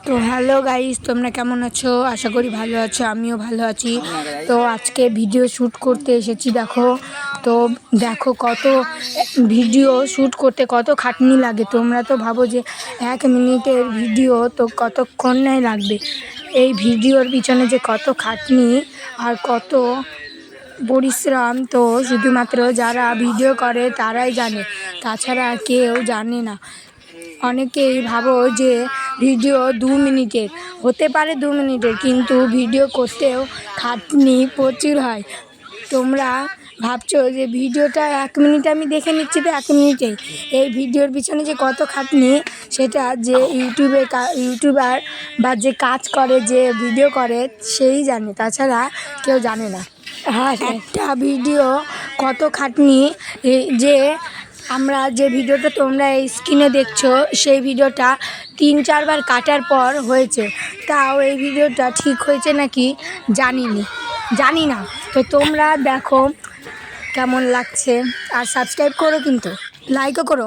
তো hello guys, তোমরা কেমন আছো? আশা করি ভালো আছো, আমিও ভালো আছি। তো আজকে ভিডিও শ্যুট করতে এসেছি। দেখো কত ভিডিও শ্যুট করতে কত খাটনি লাগে। তোমরা তো ভাবো যে 1 মিনিটের ভিডিও তো কতক্ষণ লাগবে। এই ভিডিওর পিছনে যে কত খাটনি আর কত পরিশ্রম, তো শুধুমাত্র যারা ভিডিও করে তারাই জানে, তাছাড়া কেউ জানে না। অনেকেই ভাবো যে ভিডিও 2 মিনিটের হতে পারে, 2 মিনিটের, কিন্তু ভিডিও করতেও খাটনি প্রচুর হয়। তোমরা ভাবছো যে ভিডিওটা 1 মিনিট আমি দেখে নিচ্ছি, তো 1 মিনিটেই। এই ভিডিওর পিছনে যে কত খাটনি, সেটা যে ইউটিউবার বা যে কাজ করে, যে ভিডিও করে, সেই জানে, তাছাড়া কেউ জানে না। হ্যাঁ, একটা ভিডিও কত খাটনি, যে আমরা যে ভিডিওটা তোমরা এই স্ক্রিনে দেখছো, সেই ভিডিওটা 3-4 বার কাটার পর হয়েছে। তাও এই ভিডিওটা ঠিক হয়েছে নাকি জানি না। তো তোমরা দেখো কেমন লাগছে, আর সাবস্ক্রাইব করো, কিন্তু লাইকও করো।